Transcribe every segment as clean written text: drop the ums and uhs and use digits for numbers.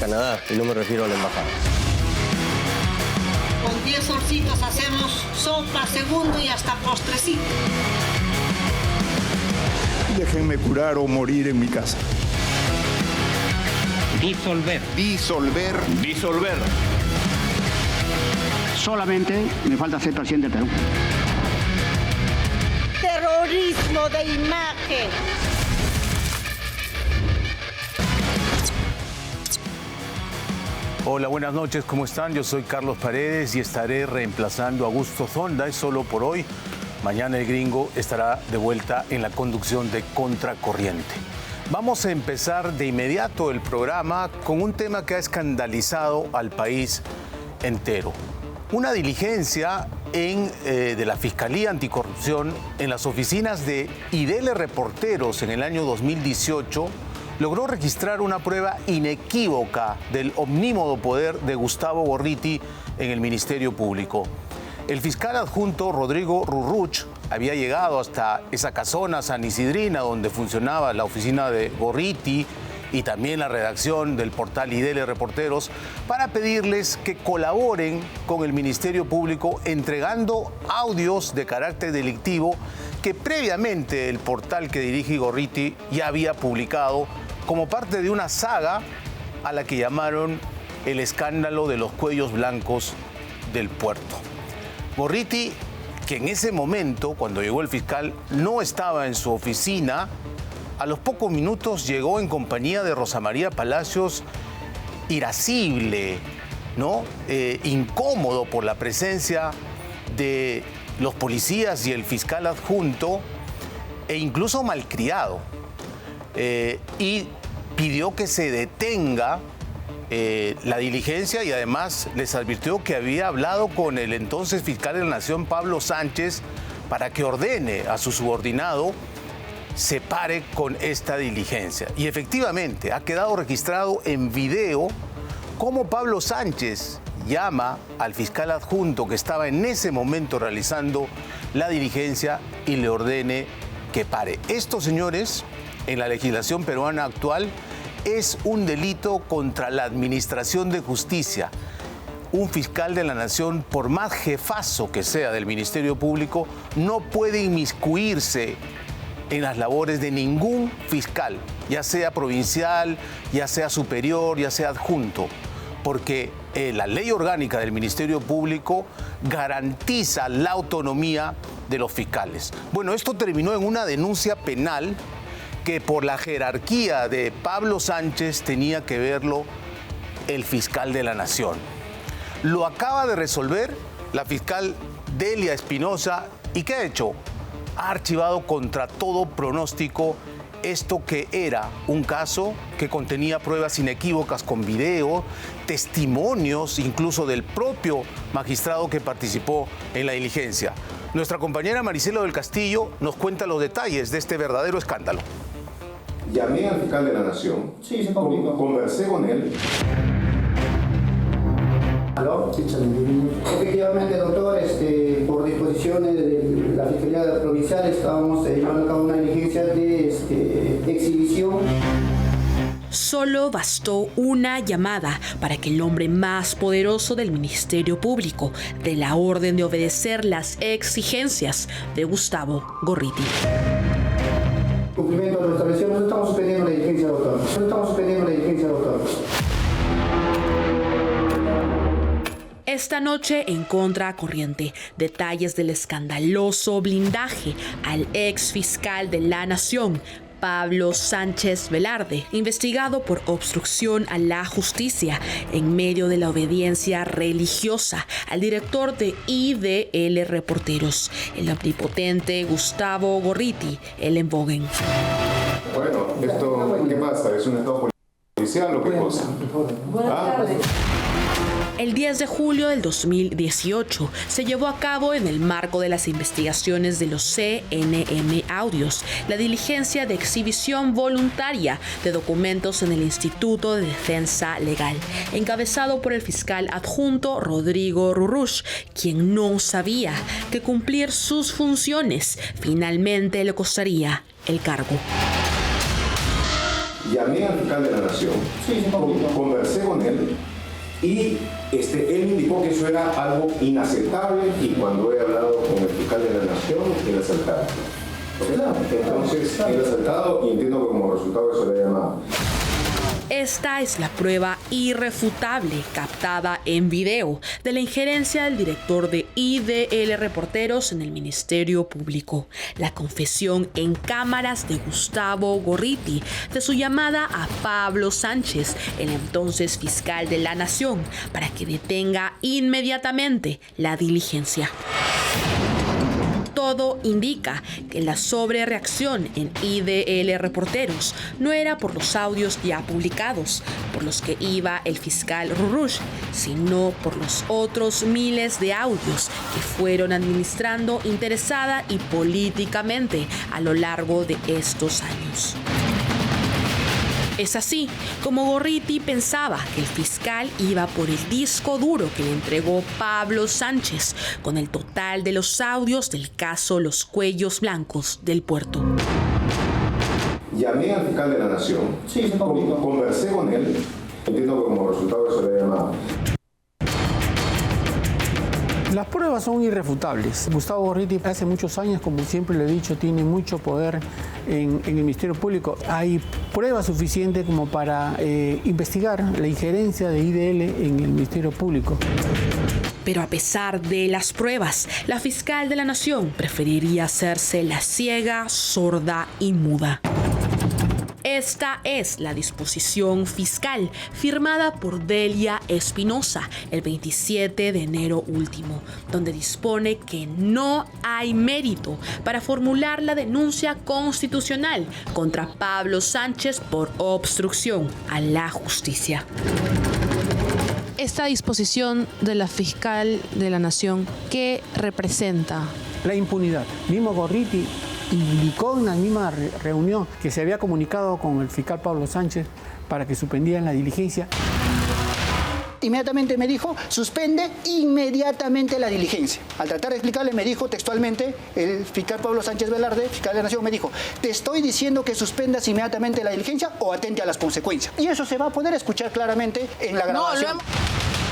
Canadá, y no me refiero a la embajada. Con 10 solcitos hacemos sopa, segundo y hasta postrecito. Déjenme curar o morir en mi casa. Disolver. Disolver. Disolver. Solamente me falta ser presidente del Perú. Terrorismo de imagen. Hola, buenas noches, ¿cómo están? Yo soy Carlos Paredes y estaré reemplazando a Augusto Zonda, es solo por hoy. Mañana el gringo estará de vuelta en la conducción de Contracorriente. Vamos a empezar de inmediato el programa con un tema que ha escandalizado al país entero. Una diligencia de la Fiscalía Anticorrupción en las oficinas de IDL Reporteros en el año 2018 logró registrar una prueba inequívoca del omnímodo poder de Gustavo Gorriti en el Ministerio Público. El fiscal adjunto Rodrigo Ruruch había llegado hasta esa casona San'isidrina donde funcionaba la oficina de Gorriti y también la redacción del portal IDL Reporteros para pedirles que colaboren con el Ministerio Público entregando audios de carácter delictivo que previamente el portal que dirige Gorriti ya había publicado como parte de una saga a la que llamaron el escándalo de los cuellos blancos del puerto. Gorriti, que en ese momento, cuando llegó el fiscal, no estaba en su oficina, a los pocos minutos llegó en compañía de Rosa María Palacios, irascible, ¿no? Incómodo por la presencia de los policías y el fiscal adjunto, e incluso malcriado. Y pidió que se detenga la diligencia y además les advirtió que había hablado con el entonces fiscal de la Nación, Pablo Sánchez, para que ordene a su subordinado se pare con esta diligencia. Y efectivamente ha quedado registrado en video cómo Pablo Sánchez llama al fiscal adjunto que estaba en ese momento realizando la diligencia y le ordene que pare. Esto, señores, en la legislación peruana actual es un delito contra la administración de justicia. Un fiscal de la Nación, por más jefazo que sea del Ministerio Público, no puede inmiscuirse en las labores de ningún fiscal, ya sea provincial, ya sea superior, ya sea adjunto, porque la ley orgánica del Ministerio Público garantiza la autonomía de los fiscales. Bueno, esto terminó en una denuncia penal que por la jerarquía de Pablo Sánchez tenía que verlo el fiscal de la Nación. Lo acaba de resolver la fiscal Delia Espinosa. ¿Y qué ha hecho? Ha archivado contra todo pronóstico esto que era un caso que contenía pruebas inequívocas con video, testimonios incluso del propio magistrado que participó en la diligencia. Nuestra compañera Maricela del Castillo nos cuenta los detalles de este verdadero escándalo. Llamé al fiscal de la Nación, conversé con él. ¿Aló? Efectivamente, doctor, por disposiciones de la Fiscalía Provincial estábamos llevando a cabo una diligencia de exhibición. Solo bastó una llamada para que el hombre más poderoso del Ministerio Público dé la orden de obedecer las exigencias de Gustavo Gorriti. Cumplimiento de lo establecido, no estamos suspendiendo la diligencia, doctor. No estamos suspendiendo la diligencia, doctor. Esta noche en Contracorriente, detalles del escandaloso blindaje al ex fiscal de la Nación, Pablo Sánchez Velarde, investigado por obstrucción a la justicia en medio de la obediencia religiosa al director de IDL Reporteros, el omnipotente Gustavo Gorriti, el Envogen. Bueno, esto, ¿qué pasa? ¿Es un estado policial o qué cosa? Buenas tardes. El 10 de julio del 2018 se llevó a cabo en el marco de las investigaciones de los CNM Audios la diligencia de exhibición voluntaria de documentos en el Instituto de Defensa Legal, encabezado por el fiscal adjunto Rodrigo Ruruch, quien no sabía que cumplir sus funciones finalmente le costaría el cargo. llamé al fiscal de la Nación, conversé con él y él me indicó que eso era algo inaceptable y cuando he hablado con el fiscal de la Nación, él aceptado. Entonces, él aceptado y entiendo que como resultado de eso le he llamado. Esta es la prueba irrefutable captada en video de la injerencia del director de IDL Reporteros en el Ministerio Público. La confesión en cámaras de Gustavo Gorriti de su llamada a Pablo Sánchez, el entonces fiscal de la Nación, para que detenga inmediatamente la diligencia. Todo indica que la sobrereacción en IDL Reporteros no era por los audios ya publicados, por los que iba el fiscal Rurush, sino por los otros miles de audios que fueron administrando interesada y políticamente a lo largo de estos años. Es así como Gorriti pensaba que el fiscal iba por el disco duro que le entregó Pablo Sánchez con el total de los audios del caso Los Cuellos Blancos del Puerto. Llamé al fiscal de la Nación, conversé con él, entiendo que como resultado de eso le he llamado. Las pruebas son irrefutables. Gustavo Gorriti hace muchos años, como siempre le he dicho, tiene mucho poder en el Ministerio Público. Hay pruebas suficientes como para investigar la injerencia de IDL en el Ministerio Público. Pero a pesar de las pruebas, la fiscal de la Nación preferiría hacerse la ciega, sorda y muda. Esta es la disposición fiscal firmada por Delia Espinosa el 27 de enero último, donde dispone que no hay mérito para formular la denuncia constitucional contra Pablo Sánchez por obstrucción a la justicia. Esta disposición de la fiscal de la Nación, ¿qué representa? La impunidad. Mismo Gorriti indicó en la misma reunión que se había comunicado con el fiscal Pablo Sánchez para que suspendieran la diligencia. Inmediatamente me dijo, suspende inmediatamente la diligencia. Al tratar de explicarle, me dijo textualmente, el fiscal Pablo Sánchez Velarde, fiscal de la Nación, me dijo, te estoy diciendo que suspendas inmediatamente la diligencia o atente a las consecuencias. Y eso se va a poder escuchar claramente en la grabación.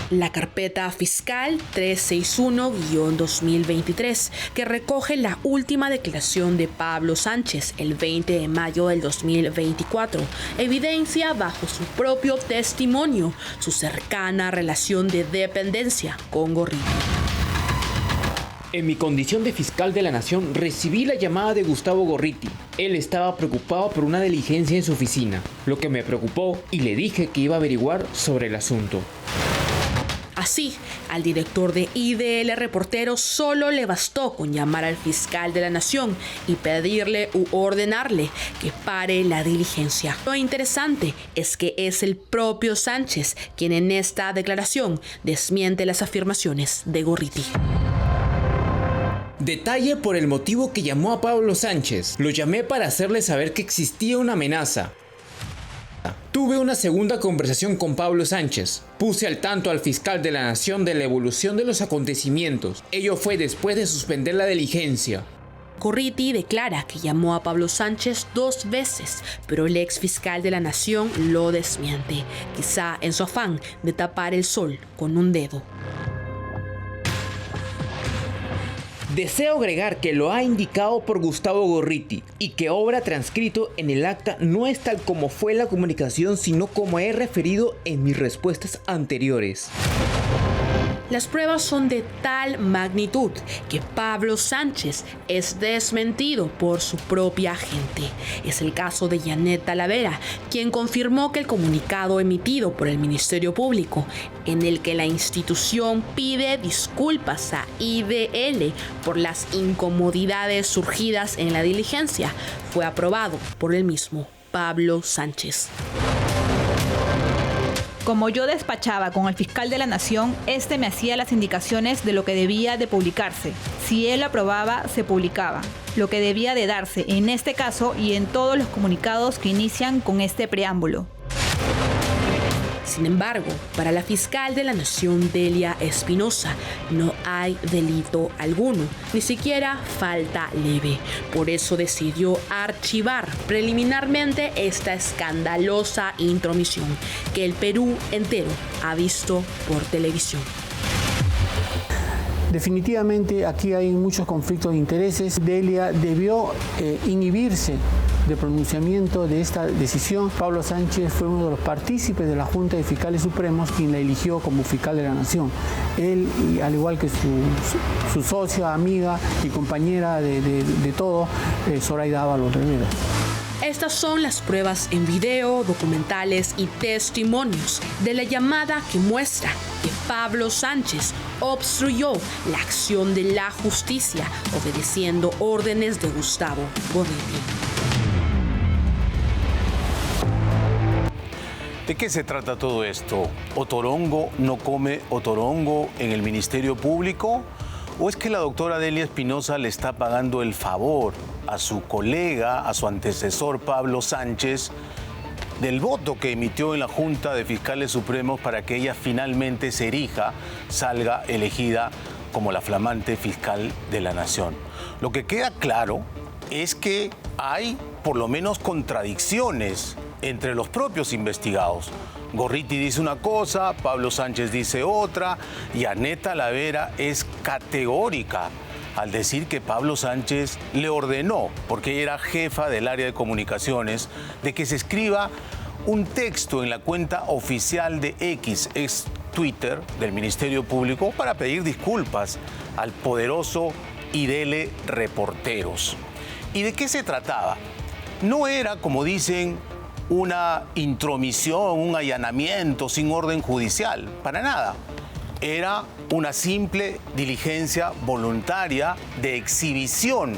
La carpeta fiscal 361-2023, que recoge la última declaración de Pablo Sánchez el 20 de mayo del 2024, evidencia bajo su propio testimonio su cercana relación de dependencia con Gorriti. En mi condición de fiscal de la Nación recibí la llamada de Gustavo Gorriti. Él estaba preocupado por una diligencia en su oficina, lo que me preocupó y le dije que iba a averiguar sobre el asunto. Así, al director de IDL Reporteros solo le bastó con llamar al fiscal de la Nación y pedirle u ordenarle que pare la diligencia. Lo interesante es que es el propio Sánchez quien en esta declaración desmiente las afirmaciones de Gorriti. Detalle por el motivo que llamó a Pablo Sánchez. Lo llamé para hacerle saber que existía una amenaza. Tuve una segunda conversación con Pablo Sánchez. Puse al tanto al fiscal de la Nación de la evolución de los acontecimientos. Ello fue después de suspender la diligencia. Gorriti declara que llamó a Pablo Sánchez 2 veces, pero el ex fiscal de la Nación lo desmiente, quizá en su afán de tapar el sol con un dedo. Deseo agregar que lo ha indicado por Gustavo Gorriti y que obra transcrito en el acta no es tal como fue la comunicación, sino como he referido en mis respuestas anteriores. Las pruebas son de tal magnitud que Pablo Sánchez es desmentido por su propia gente. Es el caso de Janet Talavera, quien confirmó que el comunicado emitido por el Ministerio Público, en el que la institución pide disculpas a IDL por las incomodidades surgidas en la diligencia, fue aprobado por el mismo Pablo Sánchez. Como yo despachaba con el fiscal de la Nación, este me hacía las indicaciones de lo que debía de publicarse. Si él aprobaba, se publicaba. Lo que debía de darse en este caso y en todos los comunicados que inician con este preámbulo. Sin embargo, para la fiscal de la Nación, Delia Espinosa, no hay delito alguno, ni siquiera falta leve. Por eso decidió archivar preliminarmente esta escandalosa intromisión que el Perú entero ha visto por televisión. Definitivamente aquí hay muchos conflictos de intereses. Delia debió inhibirse de pronunciamiento de esta decisión. Pablo Sánchez fue uno de los partícipes de la Junta de Fiscales Supremos quien la eligió como fiscal de la Nación. Él, y al igual que su socia, amiga y compañera de todo, Zoraida Ábalos Rivera. Estas son las pruebas en video, documentales y testimonios de la llamada que muestra que Pablo Sánchez obstruyó la acción de la justicia obedeciendo órdenes de Gustavo Gorriti. ¿De qué se trata todo esto? ¿Otorongo no come otorongo en el Ministerio Público? ¿O es que la doctora Delia Espinosa le está pagando el favor a su colega, a su antecesor Pablo Sánchez, del voto que emitió en la Junta de Fiscales Supremos para que ella finalmente se erija, salga elegida como la flamante fiscal de la Nación? Lo que queda claro es que hay por lo menos contradicciones entre los propios investigados. Gorriti dice una cosa, Pablo Sánchez dice otra, y Annette Talavera es categórica al decir que Pablo Sánchez le ordenó, porque ella era jefa del área de comunicaciones, de que se escriba un texto en la cuenta oficial de X, ex Twitter, del Ministerio Público, para pedir disculpas al poderoso IDL Reporteros. ¿Y de qué se trataba? No era, como dicen, una intromisión, un allanamiento sin orden judicial, para nada. Era una simple diligencia voluntaria de exhibición,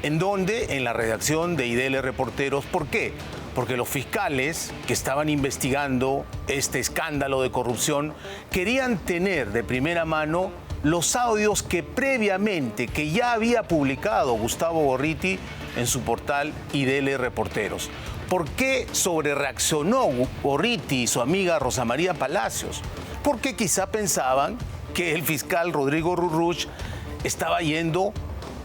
en donde en la redacción de IDL Reporteros, ¿por qué? Porque los fiscales que estaban investigando este escándalo de corrupción querían tener de primera mano los audios que previamente, que ya había publicado Gustavo Gorriti en su portal IDL Reporteros. ¿Por qué sobrereaccionó Gorriti y su amiga Rosa María Palacios? Porque quizá pensaban que el fiscal Rodrigo Rurruch estaba yendo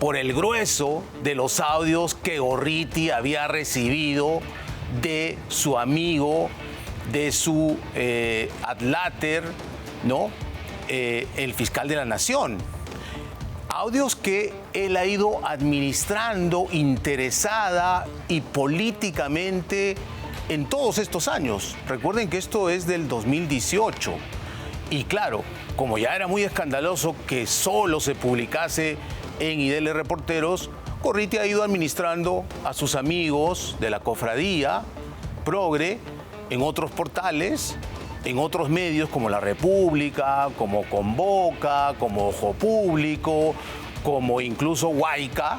por el grueso de los audios que Gorriti había recibido de su amigo, de su adláter, ¿no? El fiscal de la Nación. Audios que él ha ido administrando interesada y políticamente en todos estos años. Recuerden que esto es del 2018. Y claro, como ya era muy escandaloso que solo se publicase en IDL Reporteros, Gorriti ha ido administrando a sus amigos de la cofradía progre en otros portales, en otros medios como La República, como Convoca, como Ojo Público, como incluso Huayca,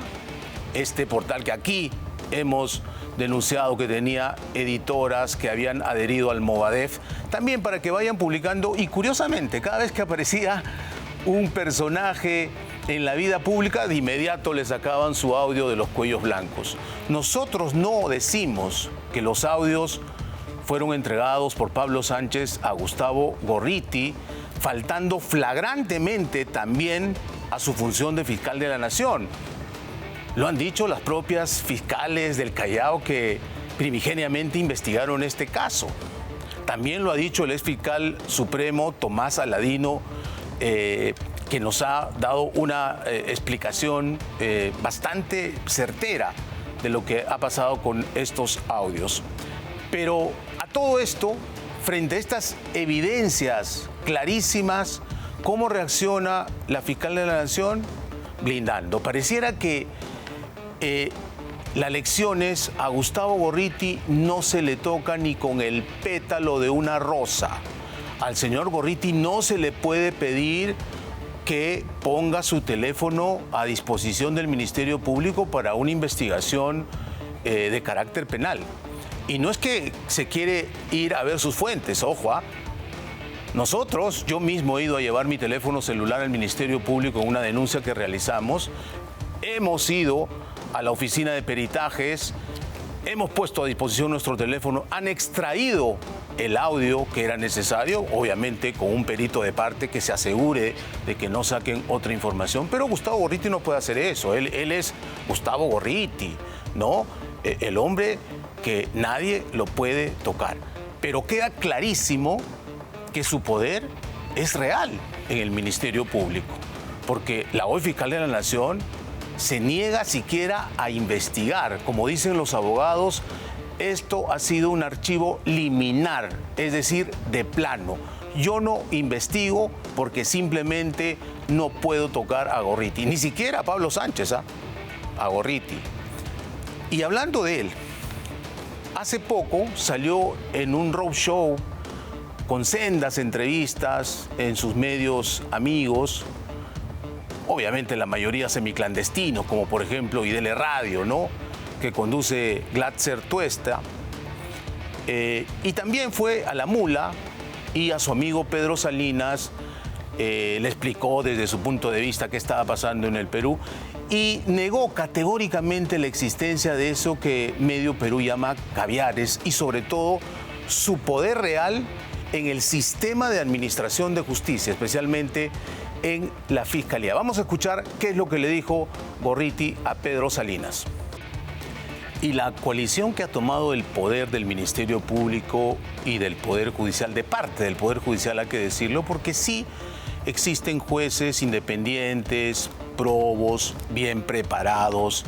este portal que aquí hemos denunciado que tenía editoras que habían adherido al Movadef, también para que vayan publicando. Y curiosamente, cada vez que aparecía un personaje en la vida pública, de inmediato le sacaban su audio de los cuellos blancos. Nosotros no decimos que los audios fueron entregados por Pablo Sánchez a Gustavo Gorriti, faltando flagrantemente también a su función de fiscal de la Nación. Lo han dicho las propias fiscales del Callao que primigeniamente investigaron este caso. También lo ha dicho el exfiscal supremo Tomás Aladino, que nos ha dado una explicación bastante certera de lo que ha pasado con estos audios. Pero a todo esto, frente a estas evidencias clarísimas, ¿cómo reacciona la fiscal de la Nación? Blindando. Pareciera que las lecciones a Gustavo Gorriti no se le toca ni con el pétalo de una rosa. Al señor Gorriti no se le puede pedir que ponga su teléfono a disposición del Ministerio Público para una investigación de carácter penal. Y no es que se quiere ir a ver sus fuentes, ojo, nosotros, yo mismo he ido a llevar mi teléfono celular al Ministerio Público en una denuncia que realizamos. Hemos ido a la oficina de peritajes hemos puesto a disposición nuestro teléfono, han extraído el audio que era necesario, obviamente con un perito de parte que se asegure de que no saquen otra información, pero Gustavo Gorriti no puede hacer eso, él es Gustavo Gorriti, ¿no? El hombre que nadie lo puede tocar, pero queda clarísimo que su poder es real en el Ministerio Público, porque la hoy fiscal de la Nación se niega siquiera a investigar. Como dicen los abogados, esto ha sido un archivo liminar, es decir, de plano. Yo no investigo porque simplemente no puedo tocar a Gorriti, ni siquiera a Pablo Sánchez, a Gorriti. Y hablando de él, hace poco salió en un roadshow con sendas entrevistas en sus medios amigos, obviamente la mayoría semiclandestinos, como por ejemplo IDL Radio, ¿no?, que conduce Glatzer Tuesta, y también fue a La Mula y a su amigo Pedro Salinas, le explicó desde su punto de vista qué estaba pasando en el Perú y negó categóricamente la existencia de eso que Medio Perú llama caviares y sobre todo su poder real en el sistema de administración de justicia, especialmente en la Fiscalía. Vamos a escuchar qué es lo que le dijo Gorriti a Pedro Salinas. Y la coalición que ha tomado el poder del Ministerio Público y del Poder Judicial, de parte del Poder Judicial hay que decirlo, porque sí existen jueces independientes, probos, bien preparados,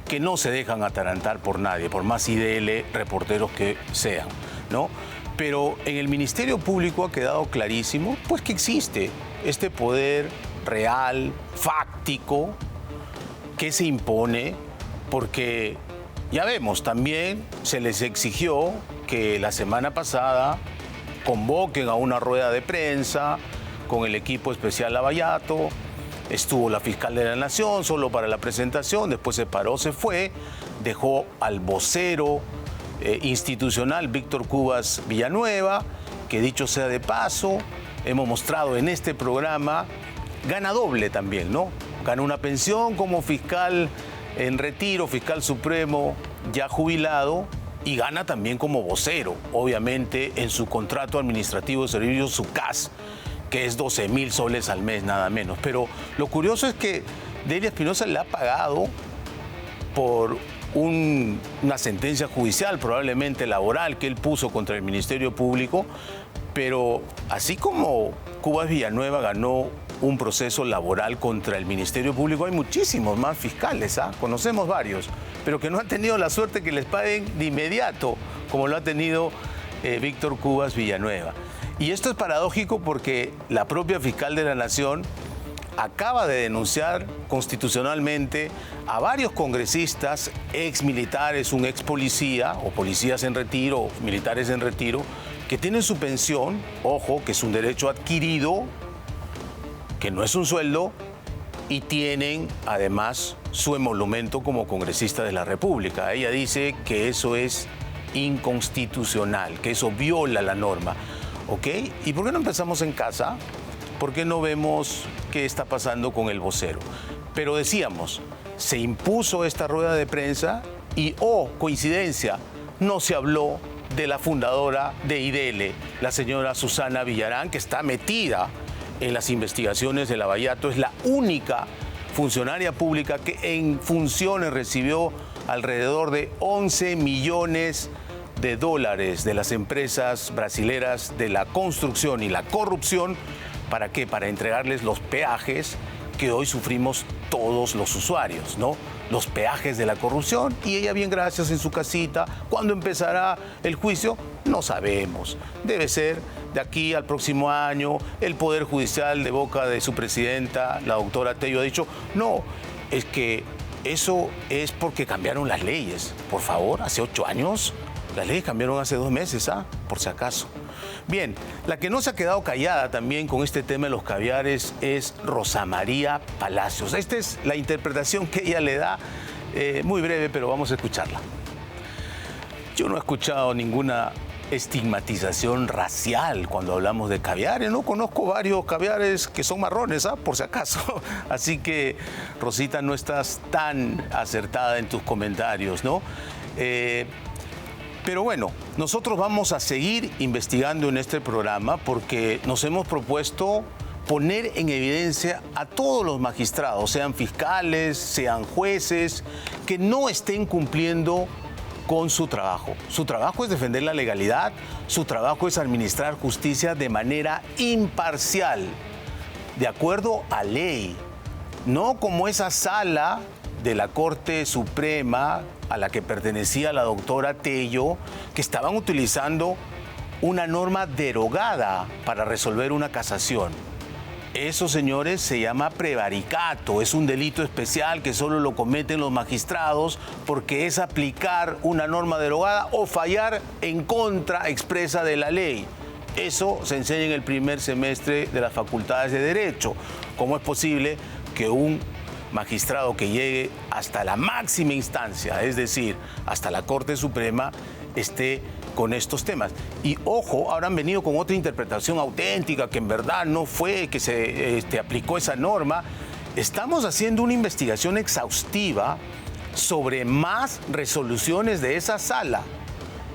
que no se dejan atarantar por nadie, por más IDL reporteros que sean, ¿no? Pero en el Ministerio Público ha quedado clarísimo pues que existe este poder real, fáctico, que se impone, porque ya vemos, también se les exigió que la semana pasada convoquen a una rueda de prensa con el equipo especial Lavallato. Estuvo la fiscal de la Nación solo para la presentación, después se paró, se fue, dejó al vocero institucional Víctor Cubas Villanueva, que dicho sea de paso, hemos mostrado en este programa, gana doble también, ¿no? Gana una pensión como fiscal en retiro, fiscal supremo ya jubilado, y gana también como vocero, obviamente en su contrato administrativo de servicios, su CAS, que es 12.000 soles al mes, nada menos. Pero lo curioso es que Delia Espinosa le ha pagado por una sentencia judicial, probablemente laboral, que él puso contra el Ministerio Público, pero así como Cubas Villanueva ganó un proceso laboral contra el Ministerio Público, hay muchísimos más fiscales, conocemos varios, pero que no han tenido la suerte que les paguen de inmediato, como lo ha tenido Víctor Cubas Villanueva. Y esto es paradójico porque la propia fiscal de la Nación acaba de denunciar constitucionalmente a varios congresistas, ex militares, un ex policía o policías en retiro, o militares en retiro, que tienen su pensión, ojo, que es un derecho adquirido, que no es un sueldo, y tienen además su emolumento como congresista de la República. Ella dice que eso es inconstitucional, que eso viola la norma. ¿Ok? ¿Y por qué no empezamos en casa? ¿Por qué no vemos qué está pasando con el vocero? Pero decíamos, se impuso esta rueda de prensa y, coincidencia, no se habló de la fundadora de IDL, la señora Susana Villarán, que está metida en las investigaciones de Lavallato. Es la única funcionaria pública que en funciones recibió alrededor de 11 millones de dólares de las empresas brasileras de la construcción y la corrupción. ¿Para qué? Para entregarles los peajes que hoy sufrimos todos los usuarios, ¿no? Los peajes de la corrupción, y ella bien gracias en su casita. ¿Cuándo empezará el juicio? No sabemos. Debe ser de aquí al próximo año. El Poder Judicial, de boca de su presidenta, la doctora Tello, ha dicho, no, es que eso es porque cambiaron las leyes. Por favor, hace 8 años, las leyes cambiaron hace 2 meses, por si acaso. Bien, la que no se ha quedado callada también con este tema de los caviares es Rosa María Palacios. Esta es la interpretación que ella le da, muy breve, pero vamos a escucharla. Yo no he escuchado ninguna estigmatización racial cuando hablamos de caviares. No conozco varios caviares que son marrones, por si acaso. Así que, Rosita, no estás tan acertada en tus comentarios, ¿no? Pero bueno, nosotros vamos a seguir investigando en este programa porque nos hemos propuesto poner en evidencia a todos los magistrados, sean fiscales, sean jueces, que no estén cumpliendo con su trabajo. Su trabajo es defender la legalidad, su trabajo es administrar justicia de manera imparcial, de acuerdo a ley, no como esa sala de la Corte Suprema a la que pertenecía la doctora Tello, que estaban utilizando una norma derogada para resolver una casación. Eso, señores, se llama prevaricato, es un delito especial que solo lo cometen los magistrados porque es aplicar una norma derogada o fallar en contra expresa de la ley. Eso se enseña en el primer semestre de las facultades de Derecho. ¿Cómo es posible que un magistrado que llegue hasta la máxima instancia, es decir, hasta la Corte Suprema, esté con estos temas? Y ojo, ahora han venido con otra interpretación auténtica, que en verdad no fue que se aplicó esa norma. Estamos haciendo una investigación exhaustiva sobre más resoluciones de esa sala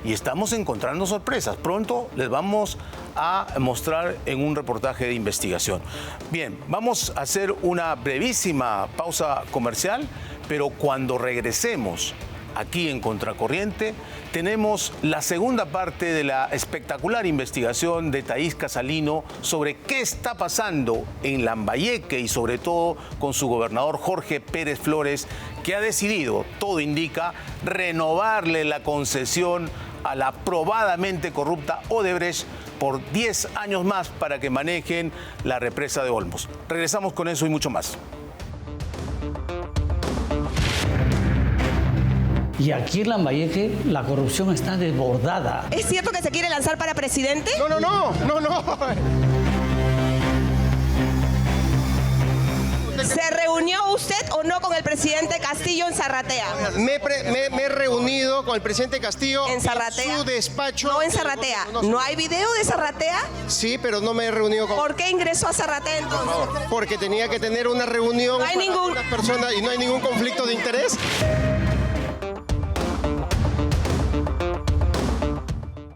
y estamos encontrando sorpresas. Pronto les vamos a mostrar en un reportaje de investigación. Bien, vamos a hacer una brevísima pausa comercial, pero cuando regresemos aquí en Contracorriente, tenemos la segunda parte de la espectacular investigación de Thaís Casalino sobre qué está pasando en Lambayeque y sobre todo con su gobernador Jorge Pérez Flores, que ha decidido, todo indica, renovarle la concesión a la probadamente corrupta Odebrecht por 10 años más para que manejen la represa de Olmos. Regresamos con eso y mucho más. Y aquí en Lambayeque la corrupción está desbordada. ¿Es cierto que se quiere lanzar para presidente? No. ¿Se reunió usted o no con el presidente Castillo en Zarratea? Me he reunido con el presidente Castillo en Zarratea. En su despacho. No en Zarratea. ¿No hay video de Zarratea? Sí, pero no me he reunido con... ¿Por qué ingresó a Zarratea entonces? Porque tenía que tener una reunión no hay con ningún... una persona y no hay ningún conflicto de interés.